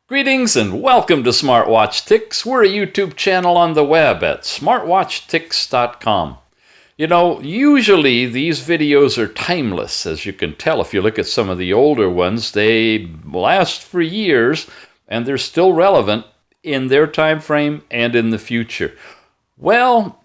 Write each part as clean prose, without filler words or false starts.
Greetings and welcome to SmartWatch Ticks. We're a YouTube channel on the web at smartwatchticks.com. You know, usually these videos are timeless, as you can tell. If you look at some of the older ones, they last for years and they're still relevant in their time frame and in the future. Well,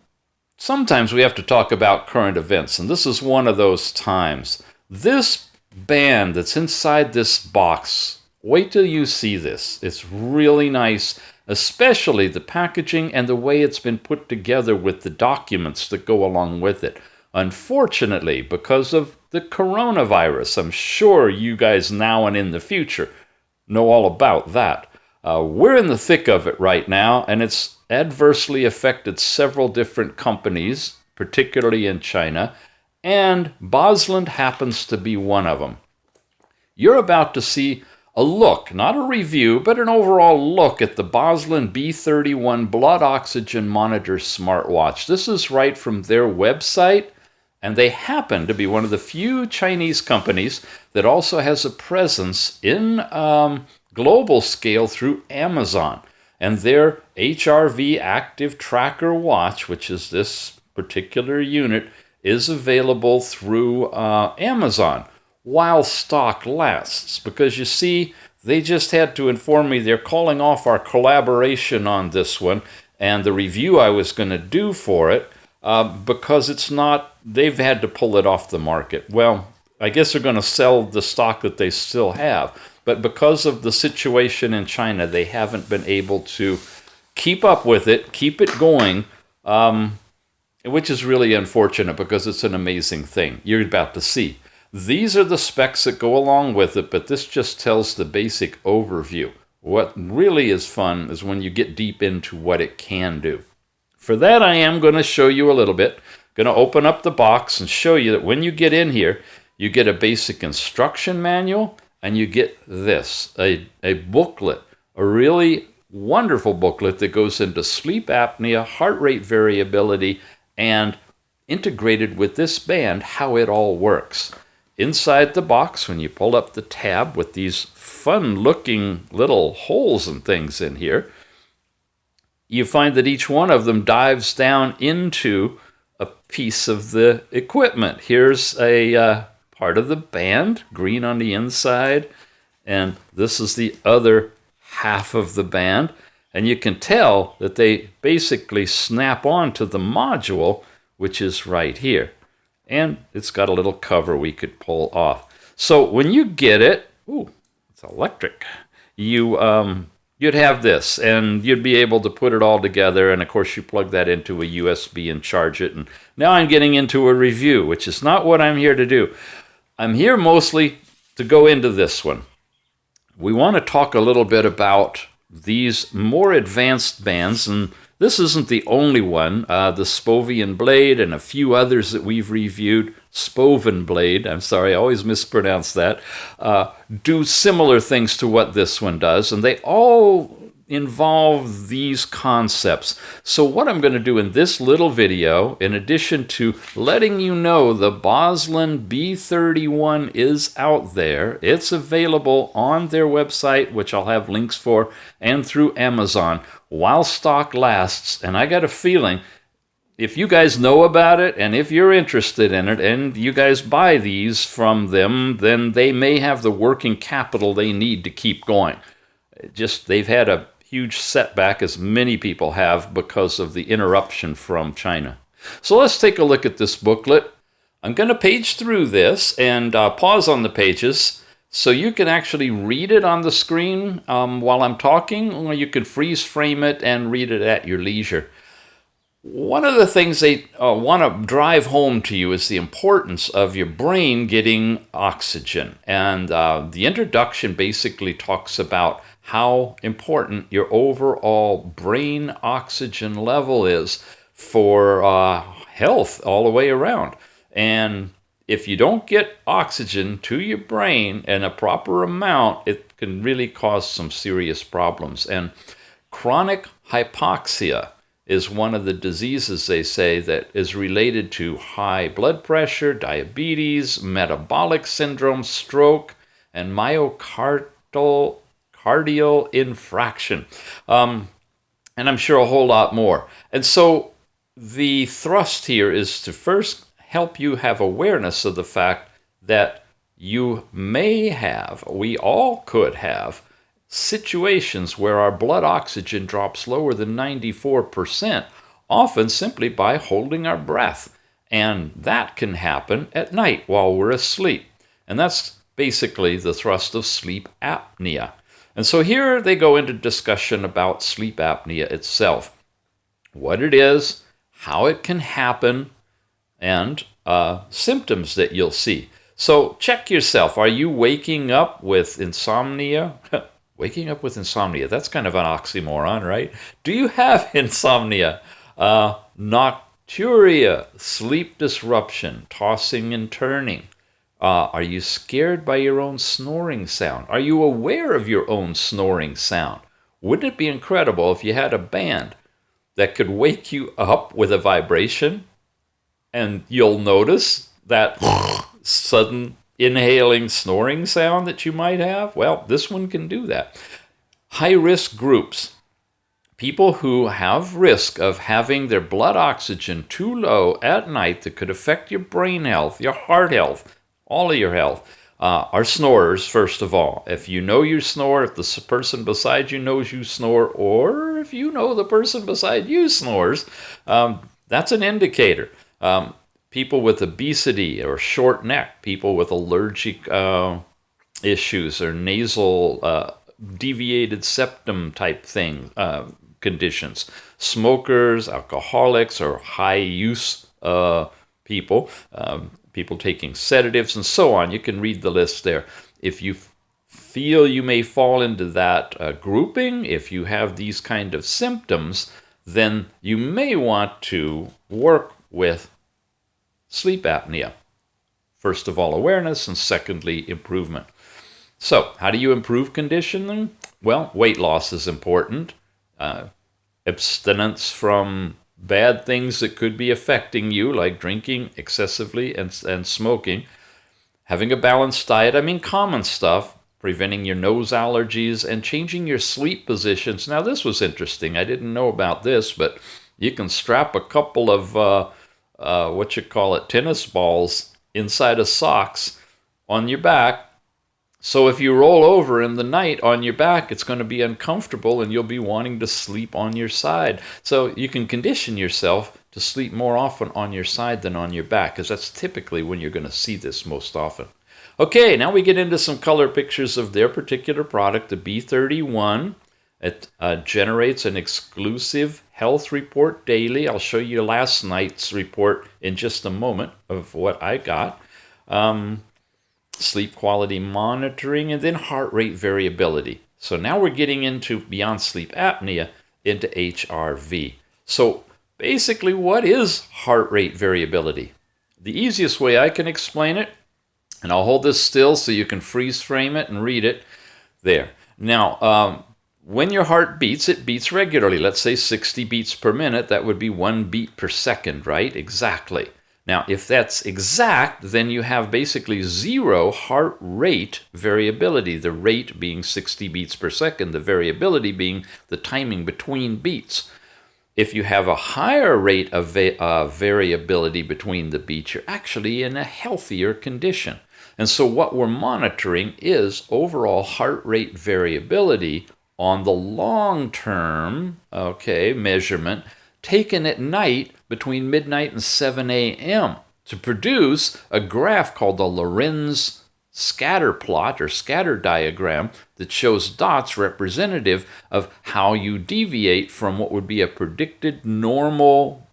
sometimes we have to talk about current events, and this is one of those times. This band that's inside this box, wait till you see this. It's really nice, especially the packaging and the way it's been put together with the documents that go along with it. Unfortunately, because of the coronavirus, I'm sure you guys now and in the future know all about that. We're in the thick of it right now, and it's adversely affected several different companies, particularly in China, and BOZLUN happens to be one of them. You're about to see a look, not a review, but an overall look at the BOZLUN B31 blood oxygen monitor smartwatch. This is right from their website, and they happen to be one of the few Chinese companies that also has a presence in global scale through Amazon. And their HRV active tracker watch, which is this particular unit, is available through Amazon while stock lasts, because you see, they just had to inform me they're calling off our collaboration on this one and the review I was going to do for it because it's not, they've had to pull it off the market. Well, I guess they're going to sell the stock that they still have, but because of the situation in China, they haven't been able to keep up with it, keep it going, which is really unfortunate because it's an amazing thing. You're about to see. These are the specs that go along with it, but this just tells the basic overview. What really is fun is when you get deep into what it can do. For that, I am going to show you a little bit. Going to open up the box and show you that when you get in here, you get a basic instruction manual, and you get this, a booklet, a really wonderful booklet that goes into sleep apnea, heart rate variability, and integrated with this band, how it all works. Inside the box, when you pull up the tab with these fun-looking little holes and things in here, you find that each one of them dives down into a piece of the equipment. Here's a part of the band, green on the inside, and this is the other half of the band. And you can tell that they basically snap onto the module, which is right here. And it's got a little cover we could pull off. So when you get it, ooh, it's electric. You'd have this, and you'd be able to put it all together. And of course, you plug that into a USB and charge it. And now I'm getting into a review, which is not what I'm here to do. I'm here mostly to go into this one. We want to talk a little bit about these more advanced bands, and this isn't the only one. The Spovian Blade and a few others that we've reviewed, Spoven Blade, I'm sorry, I always mispronounce that, do similar things to what this one does, and they all involve these concepts. So what I'm going to do in this little video, in addition to letting you know the BOZLUN B31 is out there, it's available on their website, which I'll have links for, and through Amazon while stock lasts. And I got a feeling if you guys know about it and if you're interested in it and you guys buy these from them, then they may have the working capital they need to keep going. Just they've had a huge setback, as many people have, because of the interruption from China. So let's take a look at this booklet. I'm going to page through this and pause on the pages so you can actually read it on the screen while I'm talking, or you can freeze frame it and read it at your leisure. One of the things they want to drive home to you is the importance of your brain getting oxygen. And the introduction basically talks about how important your overall brain oxygen level is for health all the way around. And if you don't get oxygen to your brain in a proper amount, it can really cause some serious problems. And chronic hypoxia is one of the diseases, they say, that is related to high blood pressure, diabetes, metabolic syndrome, stroke, and myocardial myocardial infraction. And I'm sure a whole lot more. And so the thrust here is to first help you have awareness of the fact that you may have, we all could have, situations where our blood oxygen drops lower than 94%, often simply by holding our breath. And that can happen at night while we're asleep. And that's basically the thrust of sleep apnea. And so here they go into discussion about sleep apnea itself, what it is, how it can happen, and symptoms that you'll see. So check yourself. Are you waking up with insomnia? Waking up with insomnia, that's kind of an oxymoron, right? Do you have insomnia? Nocturia, sleep disruption, tossing and turning. Are you scared by your own snoring sound? Are you aware of your own snoring sound? Wouldn't it be incredible if you had a band that could wake you up with a vibration and you'll notice that sudden inhaling snoring sound that you might have? Well, this one can do that. High-risk groups. People who have risk of having their blood oxygen too low at night that could affect your brain health, your heart health, all of your health, are snorers, first of all. If you know you snore, if the person beside you knows you snore, or if you know the person beside you snores, that's an indicator. People with obesity or short neck, people with allergic issues or nasal deviated septum type thing, conditions. Smokers, alcoholics, or high-use people, people taking sedatives, and so on. You can read the list there. If you feel you may fall into that grouping, if you have these kind of symptoms, then you may want to work with sleep apnea. First of all, awareness, and secondly, improvement. So, how do you improve conditioning? Well, weight loss is important. Abstinence from bad things that could be affecting you, like drinking excessively and smoking. Having a balanced diet, I mean common stuff, preventing your nose allergies, and changing your sleep positions. Now, this was interesting. I didn't know about this, but you can strap a couple of, tennis balls inside of socks on your back. So if you roll over in the night on your back, it's going to be uncomfortable and you'll be wanting to sleep on your side. So you can condition yourself to sleep more often on your side than on your back, because that's typically when you're going to see this most often. Okay, now we get into some color pictures of their particular product, the B31. It generates an exclusive health report daily. I'll show you last night's report in just a moment of what I got. Sleep quality monitoring, and then heart rate variability. So now we're getting into, beyond sleep apnea, into HRV. So basically, what is heart rate variability? The easiest way I can explain it, and I'll hold this still so you can freeze frame it and read it there. Now, when your heart beats, it beats regularly. Let's say 60 beats per minute. That would be 1 beat per second, right? Exactly. Now, if that's exact, then you have basically zero heart rate variability, the rate being 60 beats per second, the variability being the timing between beats. If you have a higher rate of variability between the beats, you're actually in a healthier condition. And so what we're monitoring is overall heart rate variability on the long-term, measurement taken at night between midnight and 7 a.m. to produce a graph called the Lorentz scatter plot or scatter diagram that shows dots representative of how you deviate from what would be a predicted normal,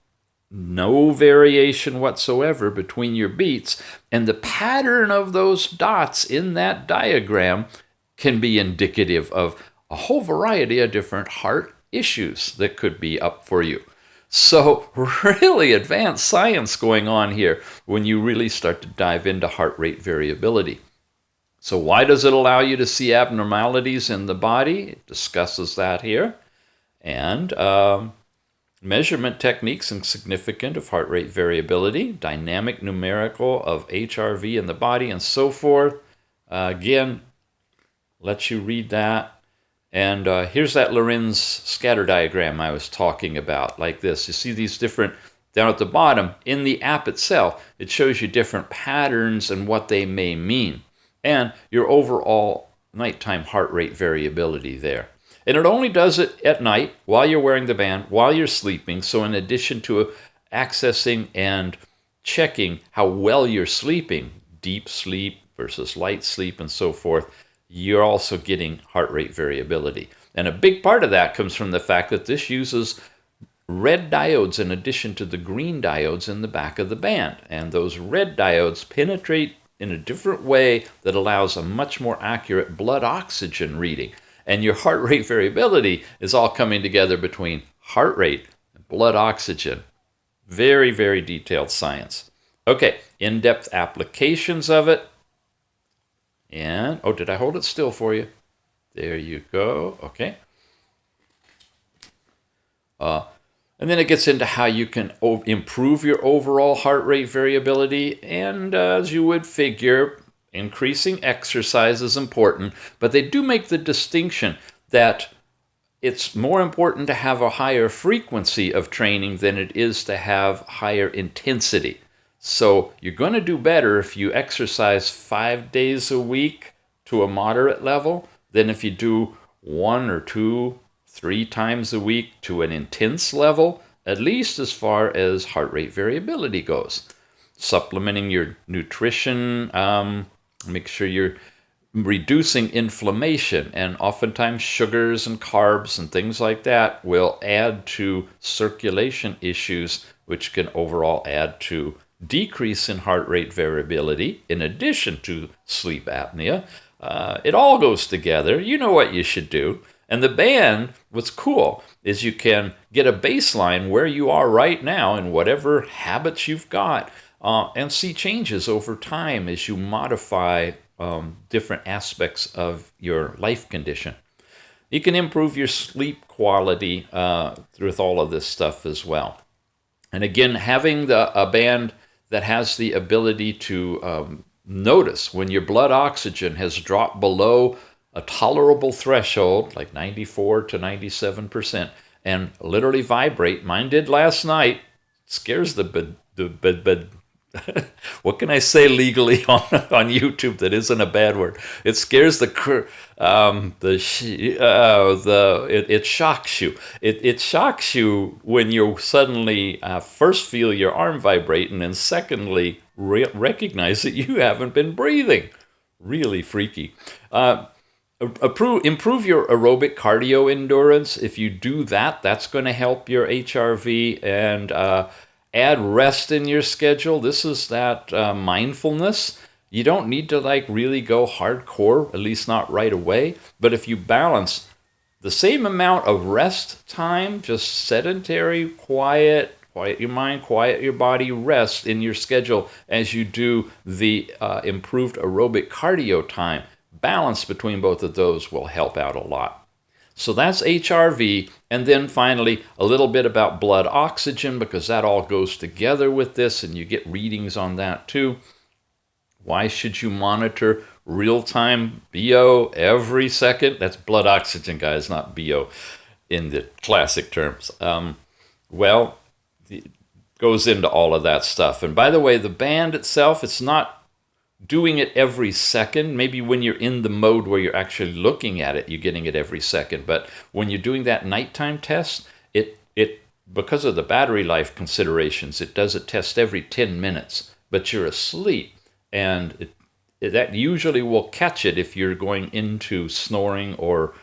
no variation whatsoever between your beats. And the pattern of those dots in that diagram can be indicative of a whole variety of different heart issues that could be up for you. So really advanced science going on here when you really start to dive into heart rate variability. So why does it allow you to see abnormalities in the body? It discusses that here. And measurement techniques and significant of heart rate variability, dynamic numerical of HRV in the body, and so forth. Again, let you read that. And here's that Lorentz scatter diagram I was talking about, like this. You see these different, down at the bottom, in the app itself, it shows you different patterns and what they may mean, and your overall nighttime heart rate variability there. And it only does it at night, while you're wearing the band, while you're sleeping. So in addition to accessing and checking how well you're sleeping, deep sleep versus light sleep and so forth, you're also getting heart rate variability. And a big part of that comes from the fact that this uses red diodes in addition to the green diodes in the back of the band. And those red diodes penetrate in a different way that allows a much more accurate blood oxygen reading. And your heart rate variability is all coming together between heart rate and blood oxygen. Very, very detailed science. Okay, in-depth applications of it. And, oh, did I hold it still for you? There you go. Okay. And then it gets into how you can improve your overall heart rate variability. And as you would figure, increasing exercise is important. But they do make the distinction that it's more important to have a higher frequency of training than it is to have higher intensity. So you're going to do better if you exercise 5 days a week to a moderate level than if you do 1 or 2, 3 times a week to an intense level, at least as far as heart rate variability goes. Supplementing your nutrition, make sure you're reducing inflammation, and oftentimes sugars and carbs and things like that will add to circulation issues, which can overall add to decrease in heart rate variability in addition to sleep apnea. It all goes together. You know what you should do. And the band, what's cool is you can get a baseline where you are right now in whatever habits you've got, and see changes over time as you modify different aspects of your life condition. You can improve your sleep quality with all of this stuff as well. And again, having a band that has the ability to notice when your blood oxygen has dropped below a tolerable threshold, like 94 to 97%, and literally vibrate. Mine did last night. It scares the what can I say legally on YouTube that isn't a bad word? It scares it shocks you. It shocks you when you suddenly first feel your arm vibrate, and then secondly recognize that you haven't been breathing. Really freaky. Improve your aerobic cardio endurance. If you do that, that's going to help your HRV. And add rest in your schedule. This is that mindfulness. You don't need to really go hardcore, at least not right away. But if you balance the same amount of rest time, just sedentary, quiet your mind, quiet your body, rest in your schedule as you do the improved aerobic cardio time, balance between both of those will help out a lot. So that's HRV, and then finally a little bit about blood oxygen, because that all goes together with this, and you get readings on that too. Why should you monitor real-time BO every second? That's blood oxygen, guys, not BO in the classic terms. Well, it goes into all of that stuff. And by the way, the band itself, it's not doing it every second. Maybe when you're in the mode where you're actually looking at it, you're getting it every second. But when you're doing that nighttime test, it because of the battery life considerations, it does a test every 10 minutes. But you're asleep, and that usually will catch it if you're going into snoring or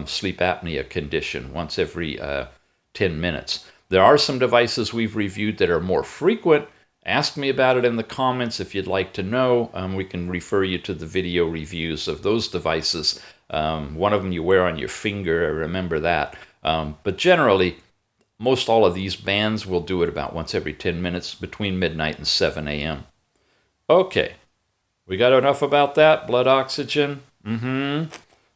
sleep apnea condition once every 10 minutes. There are some devices we've reviewed that are more frequent. Ask me about it in the comments if you'd like to know. We can refer you to the video reviews of those devices. One of them you wear on your finger, I remember that. But generally, most all of these bands will do it about once every 10 minutes between midnight and 7 a.m. Okay, we got enough about that. Blood oxygen.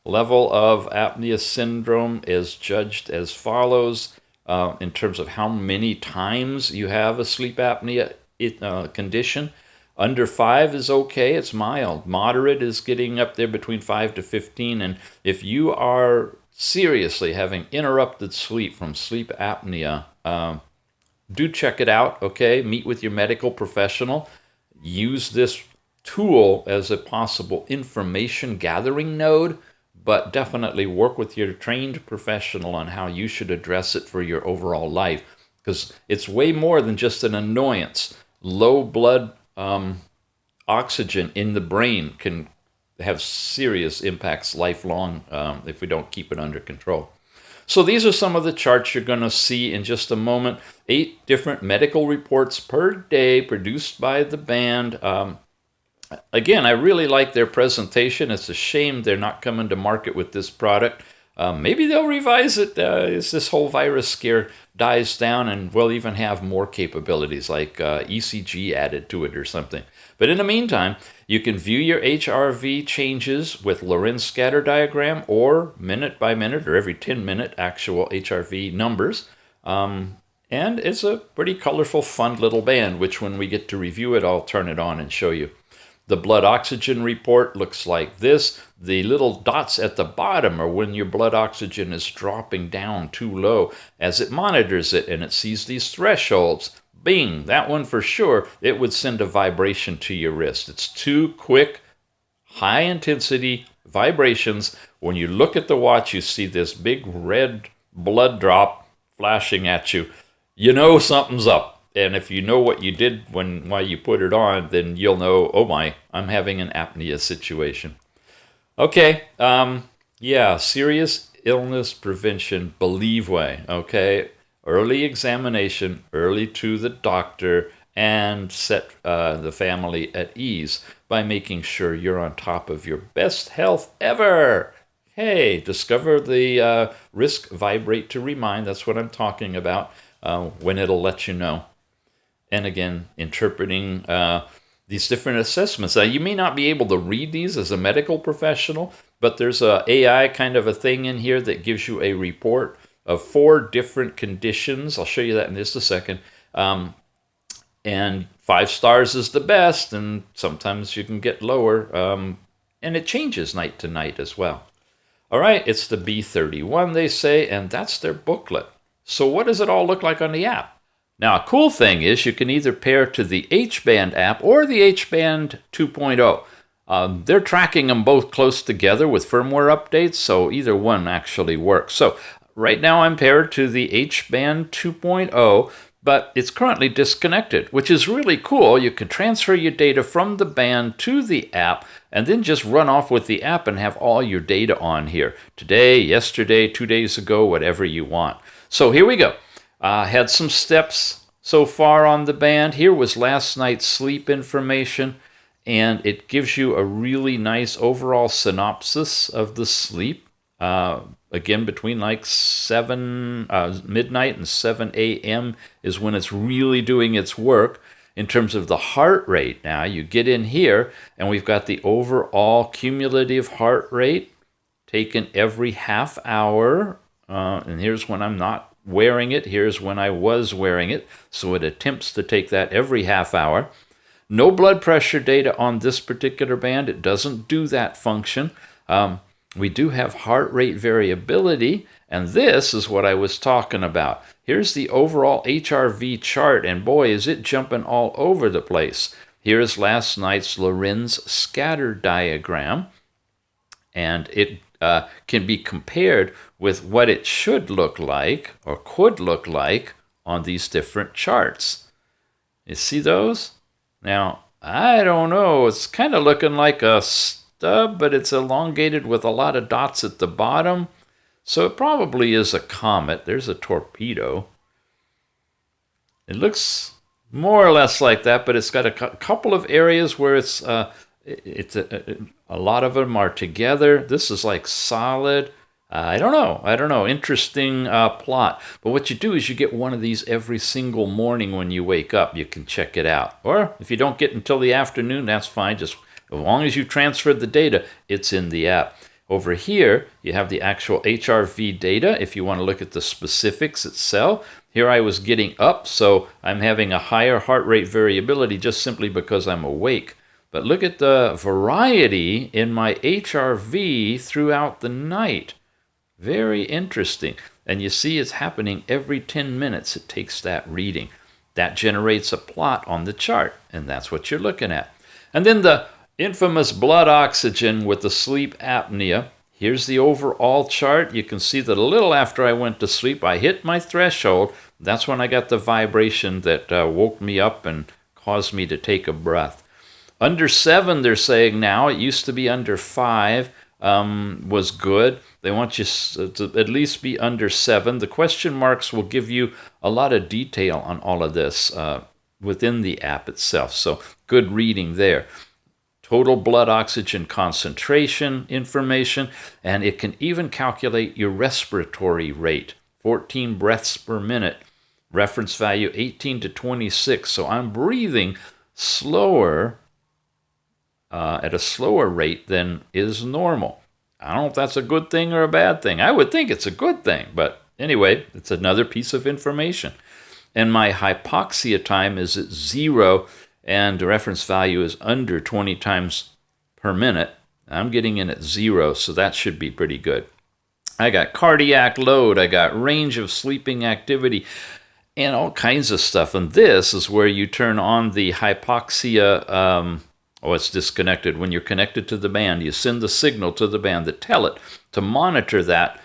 Level of apnea syndrome is judged as follows in terms of how many times you have a sleep apnea condition. Under 5 is okay, it's mild. Moderate is getting up there between 5 to 15. And if you are seriously having interrupted sleep from sleep apnea, do check it out, okay? Meet with your medical professional. Use this tool as a possible information gathering node, but definitely work with your trained professional on how you should address it for your overall life, because it's way more than just an annoyance. Low blood oxygen in the brain can have serious impacts lifelong if we don't keep it under control. So these are some of the charts you're going to see in just a moment. 8 different medical reports per day produced by the band. Again, I really like their presentation. It's a shame they're not coming to market with this product. Maybe they'll revise it as this whole virus scare dies down, and we'll even have more capabilities like ECG added to it or something. But in the meantime, you can view your HRV changes with Lorentz scatter diagram or minute by minute or every 10-minute actual HRV numbers. And it's a pretty colorful, fun little band, which when we get to review it, I'll turn it on and show you. The blood oxygen report looks like this. The little dots at the bottom are when your blood oxygen is dropping down too low as it monitors it and it sees these thresholds. Bing, that one for sure, it would send a vibration to your wrist. It's 2 quick, high-intensity vibrations. When you look at the watch, you see this big red blood drop flashing at you. You know something's up. And if you know what you did while you put it on, then you'll know, oh my, I'm having an apnea situation. Okay, yeah, serious illness prevention, believe way, okay? Early examination, early to the doctor, and set the family at ease by making sure you're on top of your best health ever. Hey, discover the risk, vibrate to remind. That's what I'm talking about when it'll let you know. And again, interpreting these different assessments. Now, you may not be able to read these as a medical professional, but there's a AI kind of a thing in here that gives you a report of 4 different conditions. I'll show you that in just a second. And 5 stars is the best, and sometimes you can get lower. And it changes night to night as well. All right, it's the B31, they say, and that's their booklet. So what does it all look like on the app? Now, a cool thing is you can either pair to the H-Band app or the H-Band 2.0. They're tracking them both close together with firmware updates, so either one actually works. So right now I'm paired to the H-Band 2.0, but it's currently disconnected, which is really cool. You can transfer your data from the band to the app and then just run off with the app and have all your data on here. Today, yesterday, 2 days ago, whatever you want. So here we go. Had some steps so far on the band. Here was last night's sleep information, and it gives you a really nice overall synopsis of the sleep. Again, between like midnight and 7 a.m. is when it's really doing its work. In terms of the heart rate, now you get in here, and we've got the overall cumulative heart rate taken every half hour. And here's when I'm not wearing it. Here's when I was wearing it. So it attempts to take that every half hour. No blood pressure data on this particular band. It doesn't do that function. We do have heart rate variability, and this is what I was talking about. Here's the overall HRV chart, and boy, is it jumping all over the place. Here's last night's Lorentz scatter diagram, and it can be compared with what it should look like or could look like on these different charts. You see those? Now, I don't know. It's kind of looking like a stub, but it's elongated with a lot of dots at the bottom. So it probably is a comet. There's a torpedo. It looks more or less like that, but it's got a couple of areas where it's a lot of them are together. This is like solid. I don't know. Interesting plot. But what you do is you get one of these every single morning when you wake up. You can check it out. Or if you don't get until the afternoon, that's fine. Just as long as you transferred the data, it's in the app. Over here, you have the actual HRV data if you want to look at the specifics itself. Here I was getting up, so I'm having a higher heart rate variability just simply because I'm awake. But look at the variety in my HRV throughout the night. Very interesting. And you see it's happening every 10 minutes. It takes that reading. That generates a plot on the chart, and that's what you're looking at. And then the infamous blood oxygen with the sleep apnea. Here's the overall chart. You can see that a little after I went to sleep, I hit my threshold. That's when I got the vibration that woke me up and caused me to take a breath. Under 7, they're saying now. It used to be under 5 was good. They want you to at least be under 7. The question marks will give you a lot of detail on all of this within the app itself. So good reading there. Total blood oxygen concentration information, and it can even calculate your respiratory rate. 14 breaths per minute. Reference value 18 to 26. So I'm breathing slower at a slower rate than is normal. I don't know if that's a good thing or a bad thing. I would think it's a good thing, but anyway, it's another piece of information. And my hypoxia time is at 0, and the reference value is under 20 times per minute. I'm getting in at 0, so that should be pretty good. I got cardiac load, I got range of sleeping activity, and all kinds of stuff. And this is where you turn on the hypoxia. It's disconnected. When you're connected to the band, you send the signal to the band that tell it to monitor that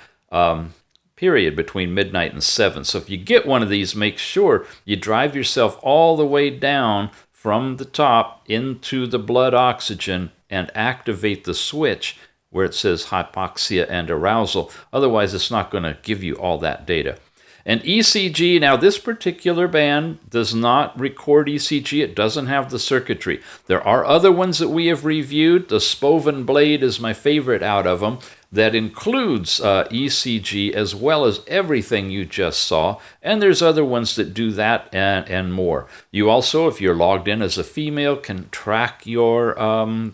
period between midnight and 7. So if you get one of these, make sure you drive yourself all the way down from the top into the blood oxygen and activate the switch where it says hypoxia and arousal. Otherwise, it's not going to give you all that data. And ECG, now this particular band does not record ECG. It doesn't have the circuitry. There are other ones that we have reviewed. The Spoven Blade is my favorite out of them. That includes ECG as well as everything you just saw. And there's other ones that do that and more. You also, if you're logged in as a female, can track your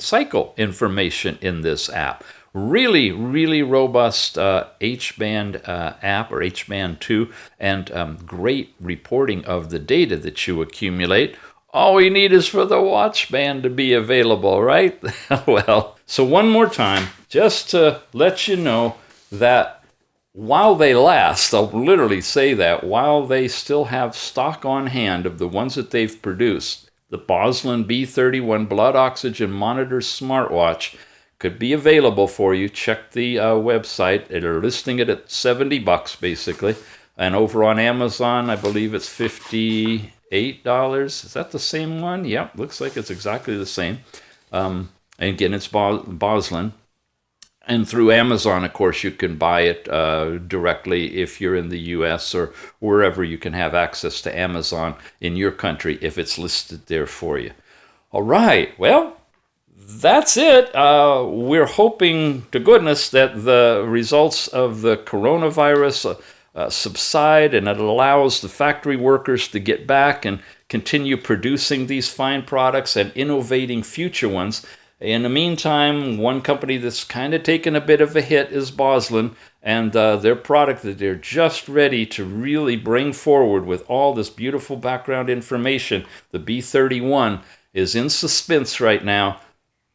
cycle information in this app. Really, really robust H-band app, or H-band 2, and great reporting of the data that you accumulate. All we need is for the watch band to be available, right? Well, so one more time, just to let you know that while they last, I'll literally say that, while they still have stock on hand of the ones that they've produced, the BOZLUN B31 blood oxygen monitor smartwatch could be available for you. Check the website. They're listing it at $70 basically. And over on Amazon, I believe it's $58. Is that the same one? Yep, looks like it's exactly the same. And again, it's BOZLUN. And through Amazon, of course, you can buy it directly if you're in the U.S. or wherever you can have access to Amazon in your country if it's listed there for you. All right, well, that's it. We're hoping to goodness that the results of the coronavirus subside and it allows the factory workers to get back and continue producing these fine products and innovating future ones. In the meantime, one company that's kind of taken a bit of a hit is BOZLUN, and their product that they're just ready to really bring forward with all this beautiful background information, the B31, is in suspense right now.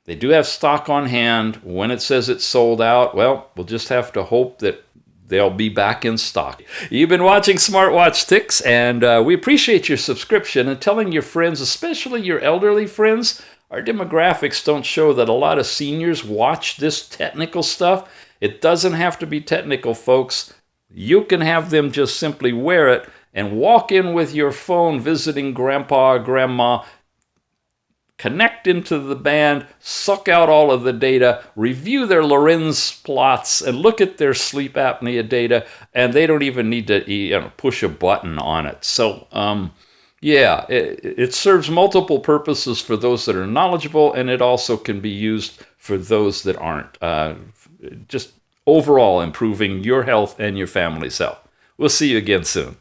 They do have stock on hand. When it says it's sold out, well, we'll just have to hope that they'll be back in stock. You've been watching Smartwatch Ticks, and we appreciate your subscription and telling your friends, especially your elderly friends. Our demographics don't show that a lot of seniors watch this technical stuff. It doesn't have to be technical, folks. You can have them just simply wear it and walk in with your phone visiting grandpa or grandma, connect into the band, suck out all of the data, review their Lorentz plots, and look at their sleep apnea data, and they don't even need to push a button on it. So, yeah, it serves multiple purposes for those that are knowledgeable, and it also can be used for those that aren't. Just overall improving your health and your family's health. We'll see you again soon.